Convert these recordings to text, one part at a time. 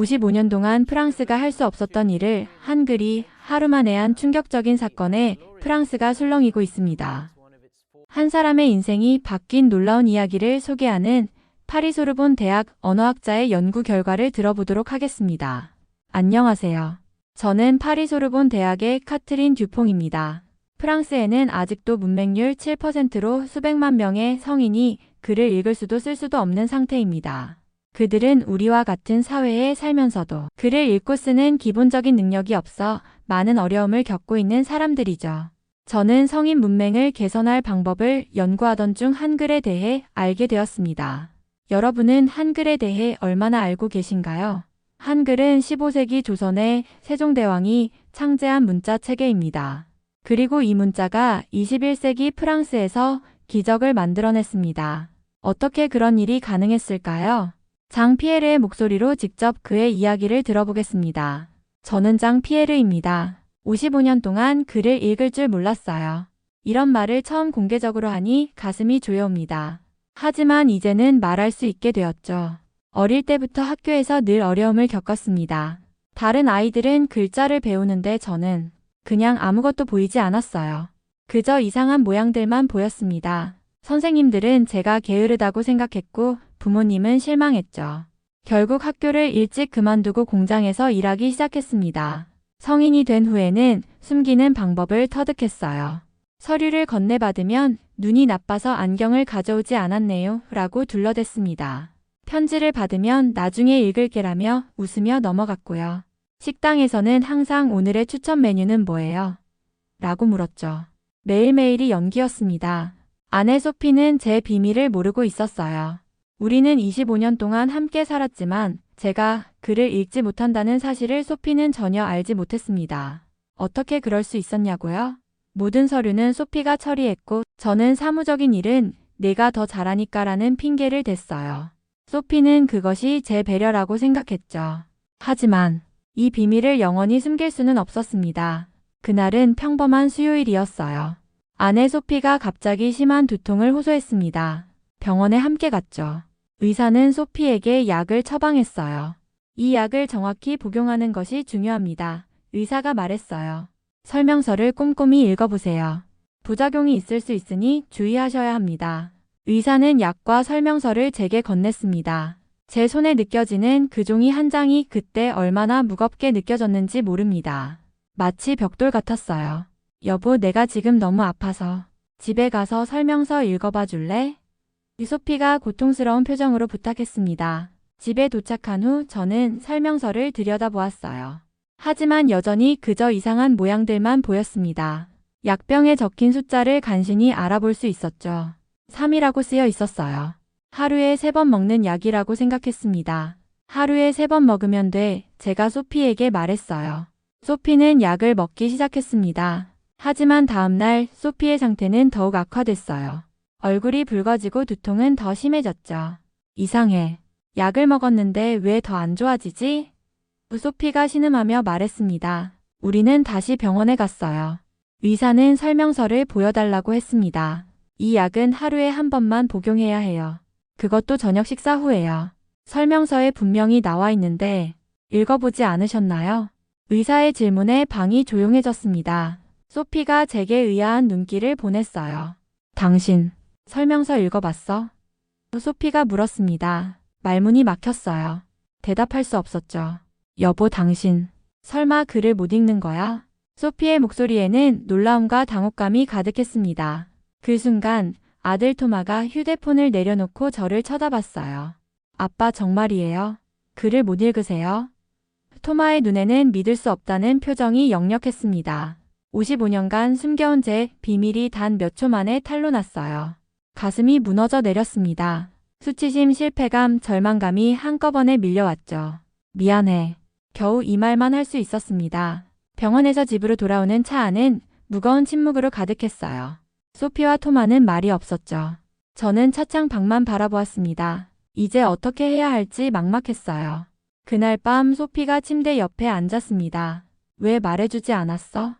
55년 동안 프랑스가 할 수 없었던 일을 한글이 하루 만에 한 충격적인 사건에 프랑스가 술렁이고 있습니다. 한 사람의 인생이 바뀐 놀라운 이야기를 소개하는 파리소르본 대학 언어학자의 연구 결과를 들어보도록 하겠습니다. 안녕하세요. 저는 파리소르본 대학의 카트린 듀퐁입니다. 프랑스에는 아직도 문맹률 7%로 수백만 명의 성인이 글을 읽을 수도 쓸 수도 없는 상태입니다. 그들은 우리와 같은 사회에 살면서도 글을 읽고 쓰는 기본적인 능력이 없어 많은 어려움을 겪고 있는 사람들이죠. 저는 성인 문맹을 개선할 방법을 연구하던 중 한글에 대해 알게 되었습니다. 여러분은 한글에 대해 얼마나 알고 계신가요? 한글은 15세기 조선의 세종대왕이 창제한 문자 체계입니다. 그리고 이 문자가 21세기 프랑스에서 기적을 만들어냈습니다. 어떻게 그런 일이 가능했을까요? 장 피에르의 목소리로 직접 그의 이야기를 들어보겠습니다. 저는 장 피에르입니다. 55년 동안 글을 읽을 줄 몰랐어요. 이런 말을 처음 공개적으로 하니 가슴이 조여옵니다. 하지만 이제는 말할 수 있게 되었죠. 어릴 때부터 학교에서 늘 어려움을 겪었습니다. 다른 아이들은 글자를 배우는데 저는 그냥 아무것도 보이지 않았어요. 그저 이상한 모양들만 보였습니다. 선생님들은 제가 게으르다고 생각했고 부모님은 실망했죠. 결국 학교를 일찍 그만두고 공장에서 일하기 시작했습니다. 성인이 된 후에는 숨기는 방법을 터득했어요. 서류를 건네받으면 눈이 나빠서 안경을 가져오지 않았네요 라고 둘러댔습니다. 편지를 받으면 나중에 읽을게라며 웃으며 넘어갔고요. 식당에서는 항상 오늘의 추천 메뉴는 뭐예요? 라고 물었죠. 매일매일이 연기였습니다. 아내 소피는 제 비밀을 모르고 있었어요. 우리는 25년 동안 함께 살았지만 제가 글을 읽지 못한다는 사실을 소피는 전혀 알지 못했습니다. 어떻게 그럴 수 있었냐고요? 모든 서류는 소피가 처리했고 저는 사무적인 일은 내가 더 잘하니까라는 핑계를 댔어요. 소피는 그것이 제 배려라고 생각했죠. 하지만 이 비밀을 영원히 숨길 수는 없었습니다. 그날은 평범한 수요일이었어요. 아내 소피가 갑자기 심한 두통을 호소했습니다. 병원에 함께 갔죠. 의사는 소피에게 약을 처방했어요. 이 약을 정확히 복용하는 것이 중요합니다. 의사가 말했어요. 설명서를 꼼꼼히 읽어보세요. 부작용이 있을 수 있으니 주의하셔야 합니다. 의사는 약과 설명서를 제게 건넸습니다. 제 손에 느껴지는 그 종이 한 장이 그때 얼마나 무겁게 느껴졌는지 모릅니다. 마치 벽돌 같았어요. 여보, 내가 지금 너무 아파서 집에 가서 설명서 읽어봐 줄래? 소피가 고통스러운 표정으로 부탁했습니다. 집에 도착한 후 저는 설명서를 들여다보았어요. 하지만 여전히 그저 이상한 모양들만 보였습니다. 약병에 적힌 숫자를 간신히 알아볼 수 있었죠. 3이라고 쓰여 있었어요. 하루에 3번 먹는 약이라고 생각했습니다. 하루에 3번 먹으면 돼, 제가 소피에게 말했어요. 소피는 약을 먹기 시작했습니다. 하지만 다음날 소피의 상태는 더욱 악화됐어요. 얼굴이 붉어지고 두통은 더 심해졌죠. 이상해. 약을 먹었는데 왜 더 안 좋아지지? 소피가 신음하며 말했습니다. 우리는 다시 병원에 갔어요. 의사는 설명서를 보여달라고 했습니다. 이 약은 하루에 한 번만 복용해야 해요. 그것도 저녁 식사 후에요. 설명서에 분명히 나와 있는데 읽어보지 않으셨나요? 의사의 질문에 방이 조용해졌습니다. 소피가 제게 의아한 눈길을 보냈어요. 당신, 설명서 읽어봤어? 소피가 물었습니다. 말문이 막혔어요. 대답할 수 없었죠. 여보, 당신, 설마 글을 못 읽는 거야? 소피의 목소리에는 놀라움과 당혹감이 가득했습니다. 그 순간 아들 토마가 휴대폰을 내려놓고 저를 쳐다봤어요. 아빠, 정말이에요? 글을 못 읽으세요? 토마의 눈에는 믿을 수 없다는 표정이 역력했습니다. 55년간 숨겨온 제 비밀이 단 몇 초 만에 탄로났어요. 가슴이 무너져 내렸습니다. 수치심, 실패감, 절망감이 한꺼번에 밀려왔죠. 미안해. 겨우 이 말만 할 수 있었습니다. 병원에서 집으로 돌아오는 차 안은 무거운 침묵으로 가득했어요. 소피와 토마는 말이 없었죠. 저는 차창 밖만 바라보았습니다. 이제 어떻게 해야 할지 막막했어요. 그날 밤 소피가 침대 옆에 앉았습니다. 왜 말해주지 않았어?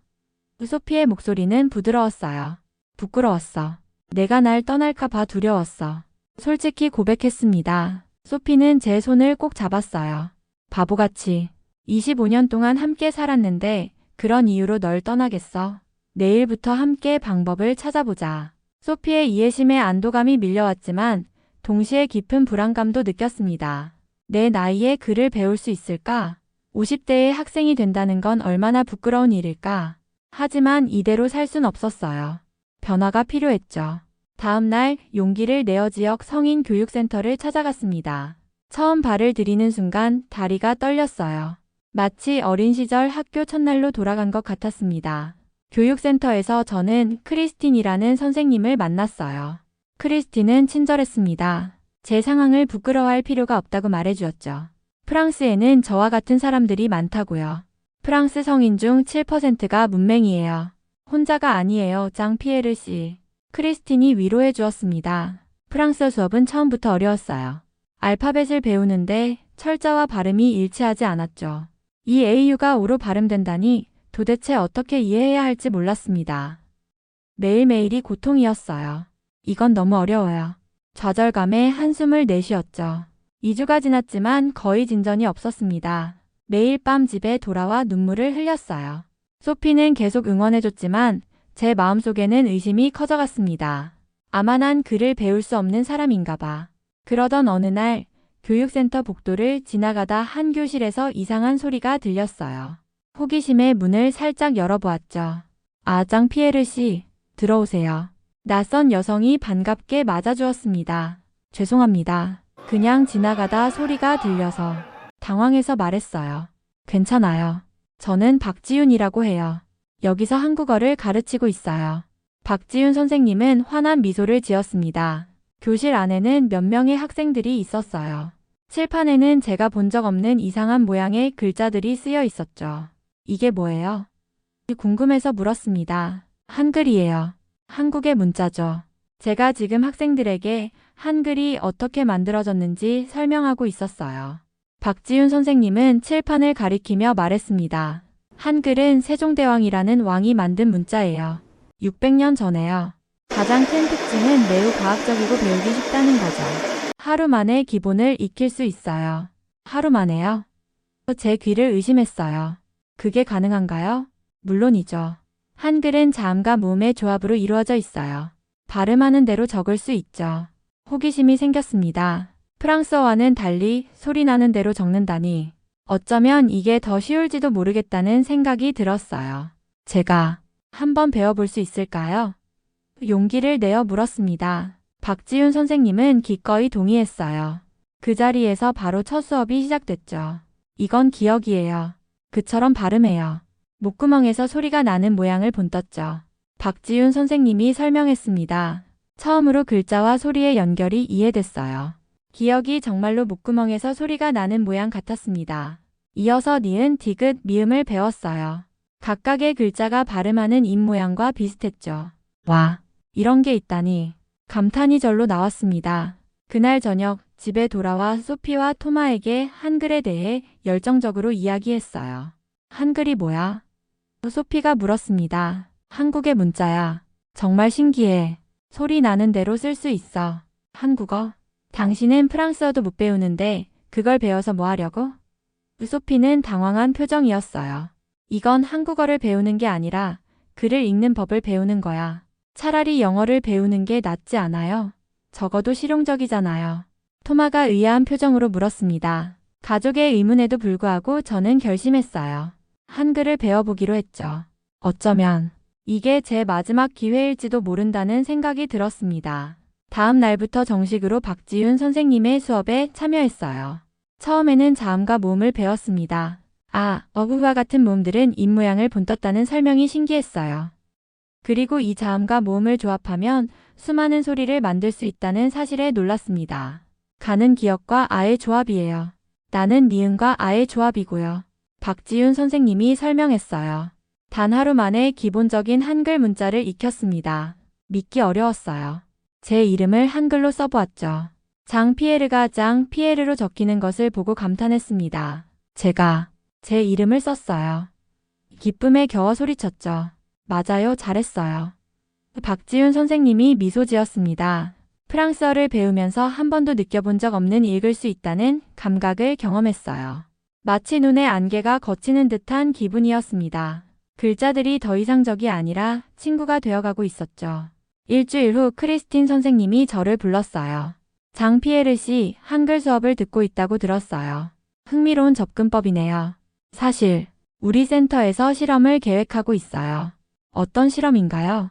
소피의 목소리는 부드러웠어요. 부끄러웠어. 내가 날 떠날까 봐 두려웠어. 솔직히 고백했습니다. 소피는 제 손을 꼭 잡았어요. 바보같이. 25년 동안 함께 살았는데 그런 이유로 널 떠나겠어. 내일부터 함께 방법을 찾아보자. 소피의 이해심에 안도감이 밀려왔지만 동시에 깊은 불안감도 느꼈습니다. 내 나이에 글을 배울 수 있을까? 50대의 학생이 된다는 건 얼마나 부끄러운 일일까? 하지만 이대로 살 순 없었어요. 변화가 필요했죠. 다음 날 용기를 내어 지역 성인 교육센터를 찾아갔습니다. 처음 발을 들이는 순간 다리가 떨렸어요. 마치 어린 시절 학교 첫날로 돌아간 것 같았습니다. 교육센터에서 저는 크리스틴이라는 선생님을 만났어요. 크리스틴은 친절했습니다. 제 상황을 부끄러워할 필요가 없다고 말해주었죠. 프랑스에는 저와 같은 사람들이 많다고요. 프랑스 성인 중 7%가 문맹이에요. 혼자가 아니에요, 장 피에르 씨. 크리스틴이 위로해 주었습니다. 프랑스어 수업은 처음부터 어려웠어요. 알파벳을 배우는데 철자와 발음이 일치하지 않았죠. 이 AU가 O로 발음된다니 도대체 어떻게 이해해야 할지 몰랐습니다. 매일매일이 고통이었어요. 이건 너무 어려워요. 좌절감에 한숨을 내쉬었죠. 2주가 지났지만 거의 진전이 없었습니다. 매일 밤 집에 돌아와 눈물을 흘렸어요. 소피는 계속 응원해줬지만 제 마음속에는 의심이 커져갔습니다. 아마 난 글을 배울 수 없는 사람인가 봐. 그러던 어느 날 교육센터 복도를 지나가다 한 교실에서 이상한 소리가 들렸어요. 호기심에 문을 살짝 열어보았죠. 아, 장 피에르 씨, 들어오세요. 낯선 여성이 반갑게 맞아주었습니다. 죄송합니다. 그냥 지나가다 소리가 들려서 당황해서 말했어요. 괜찮아요. 저는 박지윤이라고 해요. 여기서 한국어를 가르치고 있어요. 박지윤 선생님은 환한 미소를 지었습니다. 교실 안에는 몇 명의 학생들이 있었어요. 칠판에는 제가 본 적 없는 이상한 모양의 글자들이 쓰여 있었죠. 이게 뭐예요? 궁금해서 물었습니다. 한글이에요. 한국의 문자죠. 제가 지금 학생들에게 한글이 어떻게 만들어졌는지 설명하고 있었어요. 박지윤 선생님은 칠판을 가리키며 말했습니다. 한글은 세종대왕이라는 왕이 만든 문자예요. 600년 전에요. 가장 큰 특징은 매우 과학적이고 배우기 쉽다는 거죠. 하루 만에 기본을 익힐 수 있어요. 하루 만에요? 제 귀를 의심했어요. 그게 가능한가요? 물론이죠. 한글은 자음과 모음의 조합으로 이루어져 있어요. 발음하는 대로 적을 수 있죠. 호기심이 생겼습니다. 프랑스어와는 달리 소리 나는 대로 적는다니 어쩌면 이게 더 쉬울지도 모르겠다는 생각이 들었어요. 제가 한번 배워볼 수 있을까요? 용기를 내어 물었습니다. 박지윤 선생님은 기꺼이 동의했어요. 그 자리에서 바로 첫 수업이 시작됐죠. 이건 기억이에요. 그처럼 발음해요. 목구멍에서 소리가 나는 모양을 본떴죠. 박지윤 선생님이 설명했습니다. 처음으로 글자와 소리의 연결이 이해됐어요. 기억이 정말로 목구멍에서 소리가 나는 모양 같았습니다. 이어서 니은, 디귿, 미음을 배웠어요. 각각의 글자가 발음하는 입 모양과 비슷했죠. 와, 이런 게 있다니. 감탄이 절로 나왔습니다. 그날 저녁 집에 돌아와 소피와 토마에게 한글에 대해 열정적으로 이야기했어요. 한글이 뭐야? 소피가 물었습니다. 한국의 문자야. 정말 신기해. 소리 나는 대로 쓸 수 있어. 한국어? 당신은 프랑스어도 못 배우는데 그걸 배워서 뭐 하려고? 소피는 당황한 표정이었어요. 이건 한국어를 배우는 게 아니라 글을 읽는 법을 배우는 거야. 차라리 영어를 배우는 게 낫지 않아요? 적어도 실용적이잖아요. 토마가 의아한 표정으로 물었습니다. 가족의 의문에도 불구하고 저는 결심했어요. 한글을 배워보기로 했죠. 어쩌면 이게 제 마지막 기회일지도 모른다는 생각이 들었습니다. 다음 날부터 정식으로 박지윤 선생님의 수업에 참여했어요. 처음에는 자음과 모음을 배웠습니다. 어구와 같은 모음들은 입 모양을 본떴다는 설명이 신기했어요. 그리고 이 자음과 모음을 조합하면 수많은 소리를 만들 수 있다는 사실에 놀랐습니다. 가는 기억과 아의 조합이에요. 나는 니은과 아의 조합이고요. 박지윤 선생님이 설명했어요. 단 하루 만에 기본적인 한글 문자를 익혔습니다. 믿기 어려웠어요. 제 이름을 한글로 써보았죠. 장 피에르가 장 피에르로 적히는 것을 보고 감탄했습니다. 제가 제 이름을 썼어요. 기쁨에 겨워 소리쳤죠. 맞아요, 잘했어요. 박지윤 선생님이 미소 지었습니다. 프랑스어를 배우면서 한 번도 느껴본 적 없는 읽을 수 있다는 감각을 경험했어요. 마치 눈에 안개가 걷히는 듯한 기분이었습니다. 글자들이 더 이상적이 아니라 친구가 되어가고 있었죠. 일주일 후 크리스틴 선생님이 저를 불렀어요. 장피에르 씨, 한글 수업을 듣고 있다고 들었어요. 흥미로운 접근법이네요. 사실 우리 센터에서 실험을 계획하고 있어요. 어떤 실험인가요?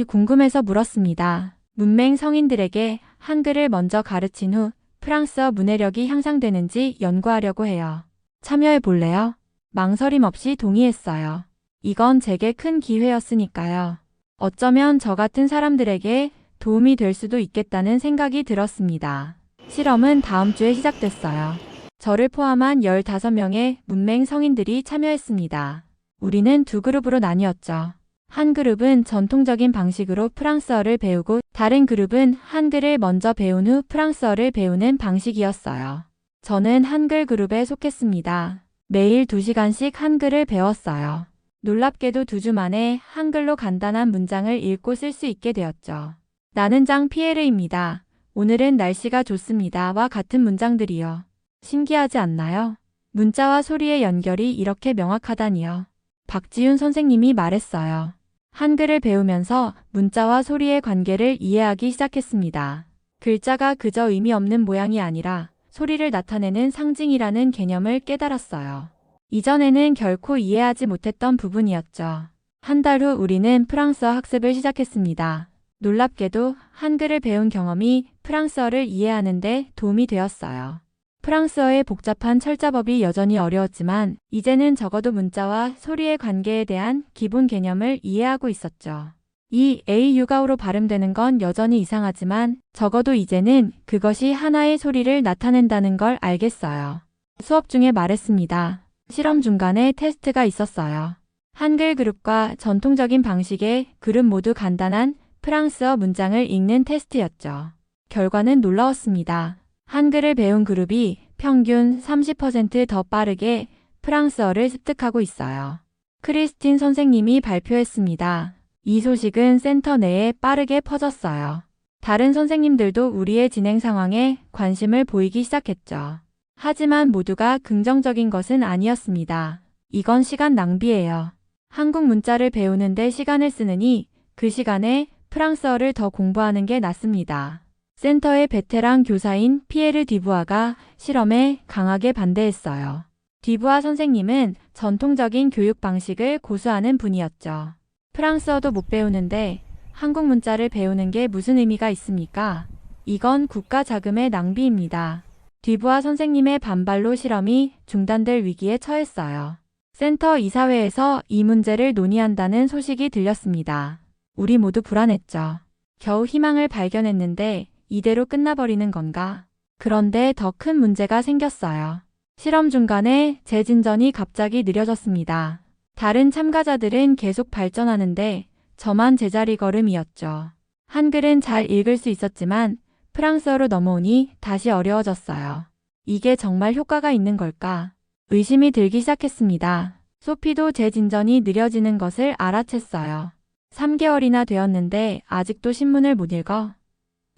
궁금해서 물었습니다. 문맹 성인들에게 한글을 먼저 가르친 후 프랑스어 문해력이 향상되는지 연구하려고 해요. 참여해 볼래요? 망설임 없이 동의했어요. 이건 제게 큰 기회였으니까요. 어쩌면 저 같은 사람들에게 도움이 될 수도 있겠다는 생각이 들었습니다. 실험은 다음 주에 시작됐어요. 저를 포함한 15명의 문맹 성인들이 참여했습니다. 우리는 두 그룹으로 나뉘었죠. 한 그룹은 전통적인 방식으로 프랑스어를 배우고 다른 그룹은 한글을 먼저 배운 후 프랑스어를 배우는 방식이었어요. 저는 한글 그룹에 속했습니다. 매일 2시간씩 한글을 배웠어요. 놀랍게도 2주 만에 한글로 간단한 문장을 읽고 쓸 수 있게 되었죠. 나는 장 피에르입니다. 오늘은 날씨가 좋습니다.와 같은 문장들이요. 신기하지 않나요? 문자와 소리의 연결이 이렇게 명확하다니요. 박지윤 선생님이 말했어요. 한글을 배우면서 문자와 소리의 관계를 이해하기 시작했습니다. 글자가 그저 의미 없는 모양이 아니라 소리를 나타내는 상징이라는 개념을 깨달았어요. 이전에는 결코 이해하지 못했던 부분이었죠. 한 달 후 우리는 프랑스어 학습을 시작했습니다. 놀랍게도 한글을 배운 경험이 프랑스어를 이해하는 데 도움이 되었어요. 프랑스어의 복잡한 철자법이 여전히 어려웠지만 이제는 적어도 문자와 소리의 관계에 대한 기본 개념을 이해하고 있었죠. 이 A 유가오로 발음되는 건 여전히 이상하지만 적어도 이제는 그것이 하나의 소리를 나타낸다는 걸 알겠어요. 수업 중에 말했습니다. 실험 중간에 테스트가 있었어요. 한글 그룹과 전통적인 방식의 그룹 모두 간단한 프랑스어 문장을 읽는 테스트였죠. 결과는 놀라웠습니다. 한글을 배운 그룹이 평균 30% 더 빠르게 프랑스어를 습득하고 있어요. 크리스틴 선생님이 발표했습니다. 이 소식은 센터 내에 빠르게 퍼졌어요. 다른 선생님들도 우리의 진행 상황에 관심을 보이기 시작했죠. 하지만 모두가 긍정적인 것은 아니었습니다. 이건 시간 낭비예요. 한국 문자를 배우는데 시간을 쓰느니 그 시간에 프랑스어를 더 공부하는 게 낫습니다. 센터의 베테랑 교사인 피에르 디부아가 실험에 강하게 반대했어요. 디부아 선생님은 전통적인 교육 방식을 고수하는 분이었죠. 프랑스어도 못 배우는데 한국 문자를 배우는 게 무슨 의미가 있습니까? 이건 국가 자금의 낭비입니다. 디부아 선생님의 반발로 실험이 중단될 위기에 처했어요. 센터 이사회에서 이 문제를 논의한다는 소식이 들렸습니다. 우리 모두 불안했죠. 겨우 희망을 발견했는데 이대로 끝나버리는 건가? 그런데 더 큰 문제가 생겼어요. 실험 중간에 재진전이 갑자기 느려졌습니다. 다른 참가자들은 계속 발전하는데 저만 제자리 걸음이었죠. 한글은 잘 읽을 수 있었지만 프랑스어로 넘어오니 다시 어려워졌어요. 이게 정말 효과가 있는 걸까? 의심이 들기 시작했습니다. 소피도 재진전이 느려지는 것을 알아챘어요. 3개월이나 되었는데 아직도 신문을 못 읽어?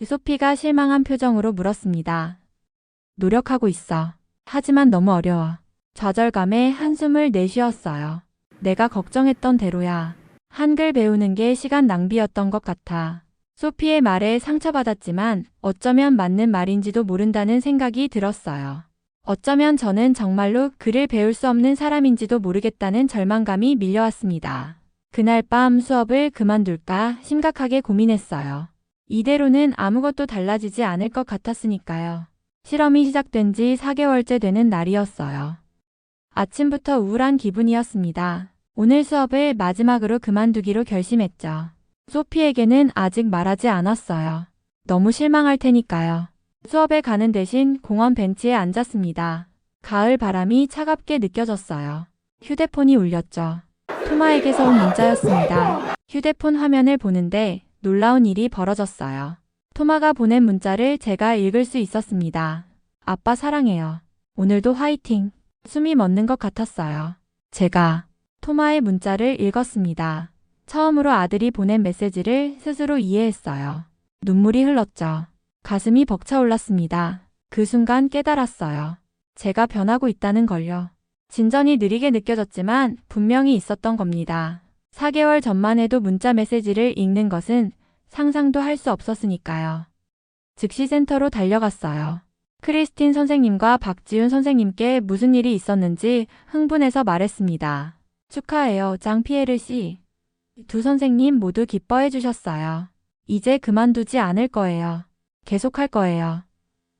소피가 실망한 표정으로 물었습니다. 노력하고 있어. 하지만 너무 어려워. 좌절감에 한숨을 내쉬었어요. 내가 걱정했던 대로야. 한글 배우는 게 시간 낭비였던 것 같아. 소피의 말에 상처받았지만 어쩌면 맞는 말인지도 모른다는 생각이 들었어요. 어쩌면 저는 정말로 글을 배울 수 없는 사람인지도 모르겠다는 절망감이 밀려왔습니다. 그날 밤 수업을 그만둘까 심각하게 고민했어요. 이대로는 아무것도 달라지지 않을 것 같았으니까요. 실험이 시작된 지 4개월째 되는 날이었어요. 아침부터 우울한 기분이었습니다. 오늘 수업을 마지막으로 그만두기로 결심했죠. 소피에게는 아직 말하지 않았어요. 너무 실망할 테니까요. 수업에 가는 대신 공원 벤치에 앉았습니다. 가을 바람이 차갑게 느껴졌어요. 휴대폰이 울렸죠. 토마에게서 온 문자였습니다. 휴대폰 화면을 보는데 놀라운 일이 벌어졌어요. 토마가 보낸 문자를 제가 읽을 수 있었습니다. 아빠 사랑해요. 오늘도 화이팅. 숨이 멎는 것 같았어요. 제가 토마의 문자를 읽었습니다. 처음으로 아들이 보낸 메시지를 스스로 이해했어요. 눈물이 흘렀죠. 가슴이 벅차올랐습니다. 그 순간 깨달았어요. 제가 변하고 있다는 걸요. 진전이 느리게 느껴졌지만 분명히 있었던 겁니다. 4개월 전만 해도 문자 메시지를 읽는 것은 상상도 할 수 없었으니까요. 즉시 센터로 달려갔어요. 크리스틴 선생님과 박지훈 선생님께 무슨 일이 있었는지 흥분해서 말했습니다. 축하해요, 장피에르 씨. 두 선생님 모두 기뻐해 주셨어요. 이제 그만두지 않을 거예요. 계속할 거예요.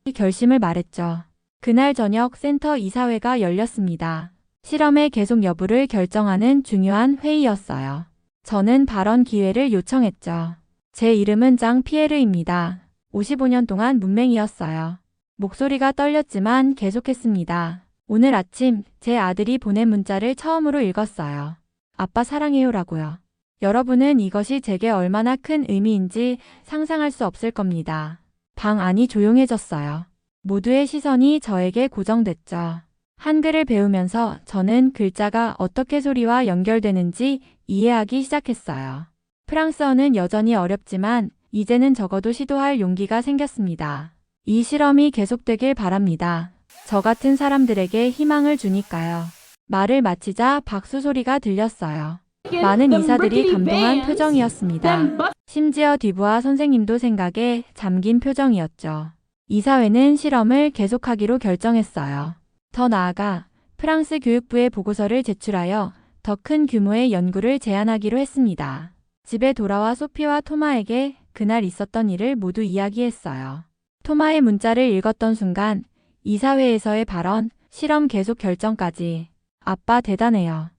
이 결심을 말했죠. 그날 저녁 센터 이사회가 열렸습니다. 실험의 계속 여부를 결정하는 중요한 회의였어요. 저는 발언 기회를 요청했죠. 제 이름은 장 피에르입니다. 55년 동안 문맹이었어요. 목소리가 떨렸지만 계속했습니다. 오늘 아침 제 아들이 보낸 문자를 처음으로 읽었어요. 아빠 사랑해요라고요. 여러분은 이것이 제게 얼마나 큰 의미인지 상상할 수 없을 겁니다. 방 안이 조용해졌어요. 모두의 시선이 저에게 고정됐죠. 한글을 배우면서 저는 글자가 어떻게 소리와 연결되는지 이해하기 시작했어요. 프랑스어는 여전히 어렵지만 이제는 적어도 시도할 용기가 생겼습니다. 이 실험이 계속되길 바랍니다. 저 같은 사람들에게 희망을 주니까요. 말을 마치자 박수 소리가 들렸어요. 많은 이사들이 감동한 표정이었습니다. 심지어 뒤부하 선생님도 생각에 잠긴 표정이었죠. 이사회는 실험을 계속하기로 결정했어요. 더 나아가 프랑스 교육부에 보고서를 제출하여 더 큰 규모의 연구를 제안하기로 했습니다. 집에 돌아와 소피와 토마에게 그날 있었던 일을 모두 이야기했어요. 토마의 문자를 읽었던 순간 이사회에서의 발언, 실험 계속 결정까지 아빠 대단해요.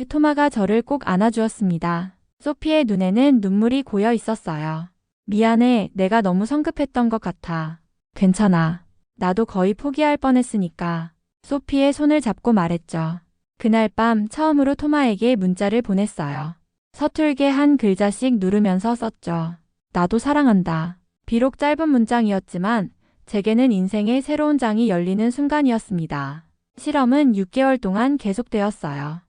토마가 저를 꼭 안아주었습니다. 소피의 눈에는 눈물이 고여 있었어요. 미안해, 내가 너무 성급했던 것 같아. 괜찮아. 나도 거의 포기할 뻔했으니까. 소피의 손을 잡고 말했죠. 그날 밤 처음으로 토마에게 문자를 보냈어요. 서툴게 한 글자씩 누르면서 썼죠. 나도 사랑한다. 비록 짧은 문장이었지만 제게는 인생의 새로운 장이 열리는 순간이었습니다. 실험은 6개월 동안 계속되었어요.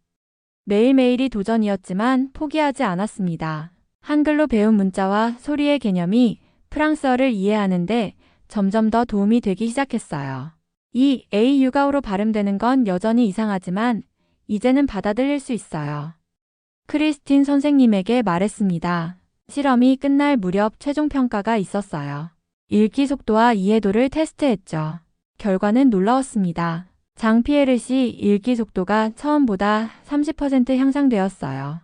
매일매일이 도전이었지만 포기하지 않았습니다. 한글로 배운 문자와 소리의 개념이 프랑스어를 이해하는데 점점 더 도움이 되기 시작했어요. 이 A 유가오로 발음되는 건 여전히 이상하지만 이제는 받아들일 수 있어요. 크리스틴 선생님에게 말했습니다. 실험이 끝날 무렵 최종 평가가 있었어요. 읽기 속도와 이해도를 테스트했죠. 결과는 놀라웠습니다. 장피에르 씨 읽기 속도가 처음보다 30% 향상되었어요.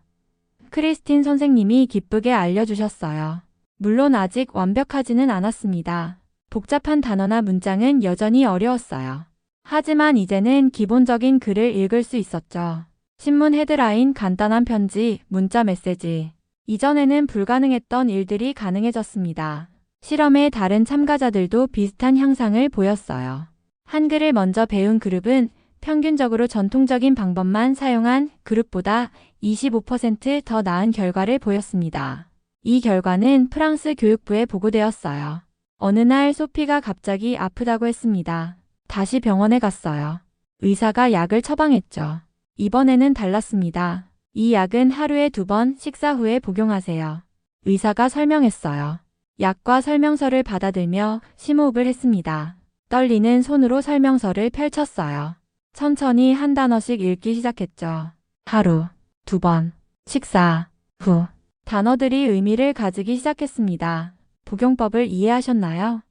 크리스틴 선생님이 기쁘게 알려주셨어요. 물론 아직 완벽하지는 않았습니다. 복잡한 단어나 문장은 여전히 어려웠어요. 하지만 이제는 기본적인 글을 읽을 수 있었죠. 신문 헤드라인, 간단한 편지, 문자 메시지. 이전에는 불가능했던 일들이 가능해졌습니다. 실험의 다른 참가자들도 비슷한 향상을 보였어요. 한글을 먼저 배운 그룹은 평균적으로 전통적인 방법만 사용한 그룹보다 25% 더 나은 결과를 보였습니다. 이 결과는 프랑스 교육부에 보고되었어요. 어느 날 소피가 갑자기 아프다고 했습니다. 다시 병원에 갔어요. 의사가 약을 처방했죠. 이번에는 달랐습니다. 이 약은 하루에 2번 식사 후에 복용하세요. 의사가 설명했어요. 약과 설명서를 받아들며 심호흡을 했습니다. 떨리는 손으로 설명서를 펼쳤어요. 천천히 한 단어씩 읽기 시작했죠. 하루, 2번, 식사, 후. 단어들이 의미를 가지기 시작했습니다. 복용법을 이해하셨나요?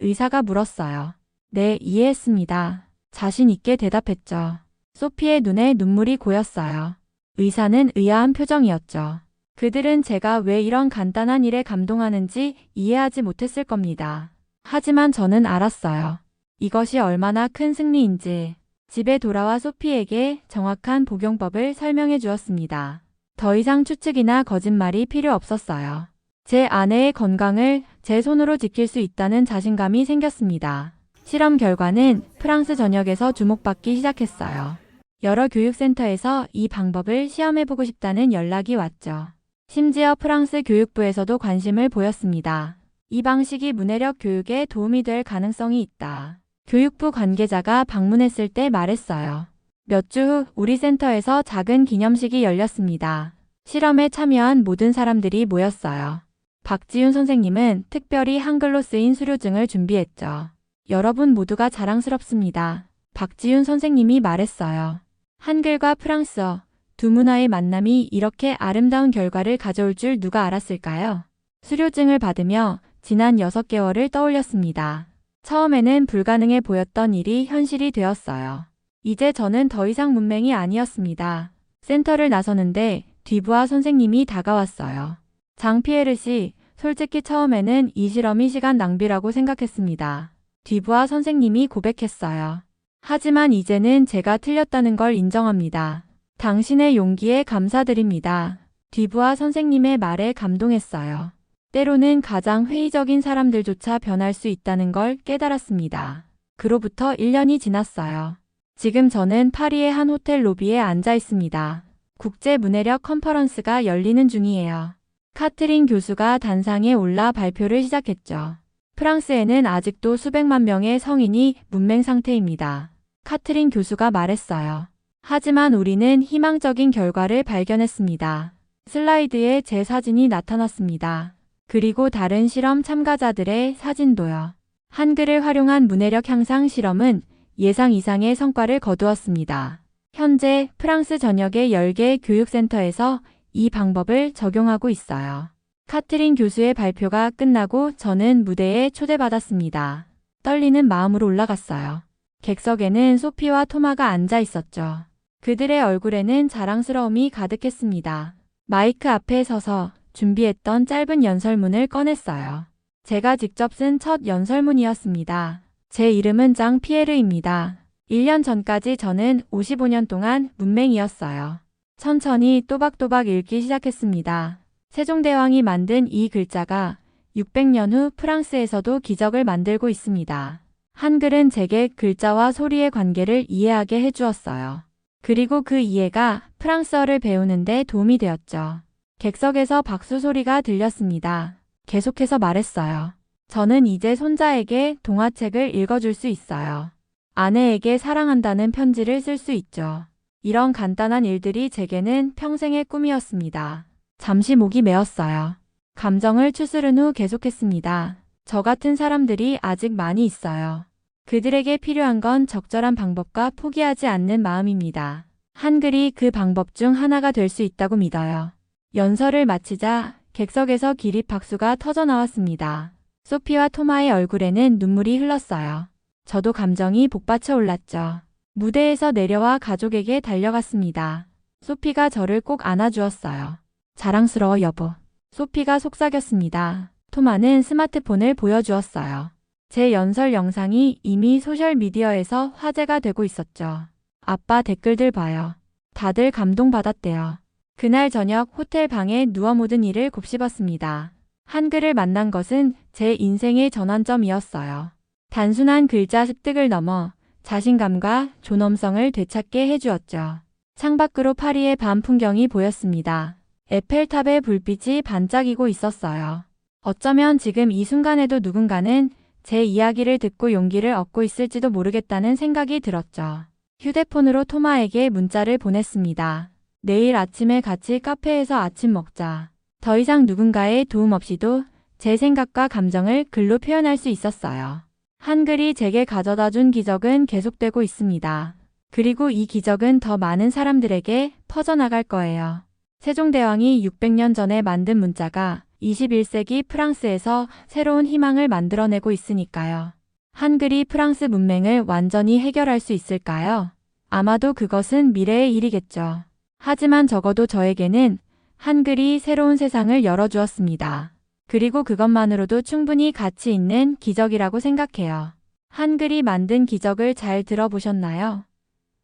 의사가 물었어요. 네, 이해했습니다. 자신 있게 대답했죠. 소피의 눈에 눈물이 고였어요. 의사는 의아한 표정이었죠. 그들은 제가 왜 이런 간단한 일에 감동하는지 이해하지 못했을 겁니다. 하지만 저는 알았어요. 이것이 얼마나 큰 승리인지. 집에 돌아와 소피에게 정확한 복용법을 설명해 주었습니다. 더 이상 추측이나 거짓말이 필요 없었어요. 제 아내의 건강을 제 손으로 지킬 수 있다는 자신감이 생겼습니다. 실험 결과는 프랑스 전역에서 주목받기 시작했어요. 여러 교육센터에서 이 방법을 시험해보고 싶다는 연락이 왔죠. 심지어 프랑스 교육부에서도 관심을 보였습니다. 이 방식이 문해력 교육에 도움이 될 가능성이 있다. 교육부 관계자가 방문했을 때 말했어요. 몇 주 후 우리 센터에서 작은 기념식이 열렸습니다. 실험에 참여한 모든 사람들이 모였어요. 박지훈 선생님은 특별히 한글로 쓰인 수료증을 준비했죠. 여러분 모두가 자랑스럽습니다. 박지윤 선생님이 말했어요. 한글과 프랑스어, 두 문화의 만남이 이렇게 아름다운 결과를 가져올 줄 누가 알았을까요? 수료증을 받으며 지난 6개월을 떠올렸습니다. 처음에는 불가능해 보였던 일이 현실이 되었어요. 이제 저는 더 이상 문맹이 아니었습니다. 센터를 나서는데 뒤부하 선생님이 다가왔어요. 장피에르 씨, 솔직히 처음에는 이 실험이 시간 낭비라고 생각했습니다. 뒤부하 선생님이 고백했어요. 하지만 이제는 제가 틀렸다는 걸 인정합니다. 당신의 용기에 감사드립니다. 뒤부하 선생님의 말에 감동했어요. 때로는 가장 회의적인 사람들조차 변할 수 있다는 걸 깨달았습니다. 그로부터 1년이 지났어요. 지금 저는 파리의 한 호텔 로비에 앉아 있습니다. 국제 문해력 컨퍼런스가 열리는 중이에요. 카트린 교수가 단상에 올라 발표를 시작했죠. 프랑스에는 아직도 수백만 명의 성인이 문맹 상태입니다. 카트린 교수가 말했어요. 하지만 우리는 희망적인 결과를 발견했습니다. 슬라이드에 제 사진이 나타났습니다. 그리고 다른 실험 참가자들의 사진도요. 한글을 활용한 문해력 향상 실험은 예상 이상의 성과를 거두었습니다. 현재 프랑스 전역의 10개 교육센터에서 이 방법을 적용하고 있어요. 카트린 교수의 발표가 끝나고 저는 무대에 초대받았습니다. 떨리는 마음으로 올라갔어요. 객석에는 소피와 토마가 앉아 있었죠. 그들의 얼굴에는 자랑스러움이 가득했습니다. 마이크 앞에 서서 준비했던 짧은 연설문을 꺼냈어요. 제가 직접 쓴 첫 연설문이었습니다. 제 이름은 장 피에르입니다. 1년 전까지 저는 55년 동안 문맹이었어요. 천천히 또박또박 읽기 시작했습니다. 세종대왕이 만든 이 글자가 600년 후 프랑스에서도 기적을 만들고 있습니다. 한글은 제게 글자와 소리의 관계를 이해하게 해주었어요. 그리고 그 이해가 프랑스어를 배우는데 도움이 되었죠. 객석에서 박수 소리가 들렸습니다. 계속해서 말했어요. 저는 이제 손자에게 동화책을 읽어줄 수 있어요. 아내에게 사랑한다는 편지를 쓸 수 있죠. 이런 간단한 일들이 제게는 평생의 꿈이었습니다. 잠시 목이 메었어요. 감정을 추스른 후 계속했습니다. 저 같은 사람들이 아직 많이 있어요. 그들에게 필요한 건 적절한 방법과 포기하지 않는 마음입니다. 한글이 그 방법 중 하나가 될 수 있다고 믿어요. 연설을 마치자 객석에서 기립 박수가 터져 나왔습니다. 소피와 토마의 얼굴에는 눈물이 흘렀어요. 저도 감정이 복받쳐 올랐죠. 무대에서 내려와 가족에게 달려갔습니다. 소피가 저를 꼭 안아주었어요. 자랑스러워 여보. 소피가 속삭였습니다. 토마는 스마트폰을 보여주었어요. 제 연설 영상이 이미 소셜미디어에서 화제가 되고 있었죠. 아빠 댓글들 봐요. 다들 감동받았대요. 그날 저녁 호텔 방에 누워 모든 일을 곱씹었습니다. 한글을 만난 것은 제 인생의 전환점이었어요. 단순한 글자 습득을 넘어 자신감과 존엄성을 되찾게 해주었죠. 창밖으로 파리의 밤 풍경이 보였습니다. 에펠탑의 불빛이 반짝이고 있었어요. 어쩌면 지금 이 순간에도 누군가는 제 이야기를 듣고 용기를 얻고 있을지도 모르겠다는 생각이 들었죠. 휴대폰으로 토마에게 문자를 보냈습니다. 내일 아침에 같이 카페에서 아침 먹자. 더 이상 누군가의 도움 없이도 제 생각과 감정을 글로 표현할 수 있었어요. 한글이 제게 가져다 준 기적은 계속되고 있습니다. 그리고 이 기적은 더 많은 사람들에게 퍼져나갈 거예요. 세종대왕이 600년 전에 만든 문자가 21세기 프랑스에서 새로운 희망을 만들어내고 있으니까요. 한글이 프랑스 문맹을 완전히 해결할 수 있을까요? 아마도 그것은 미래의 일이겠죠. 하지만 적어도 저에게는 한글이 새로운 세상을 열어주었습니다. 그리고 그것만으로도 충분히 가치 있는 기적이라고 생각해요. 한글이 만든 기적을 잘 들어보셨나요?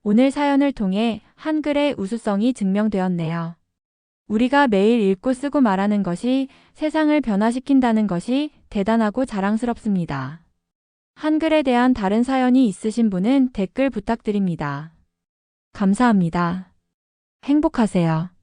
오늘 사연을 통해 한글의 우수성이 증명되었네요. 우리가 매일 읽고 쓰고 말하는 것이 세상을 변화시킨다는 것이 대단하고 자랑스럽습니다. 한글에 대한 다른 사연이 있으신 분은 댓글 부탁드립니다. 감사합니다. 행복하세요.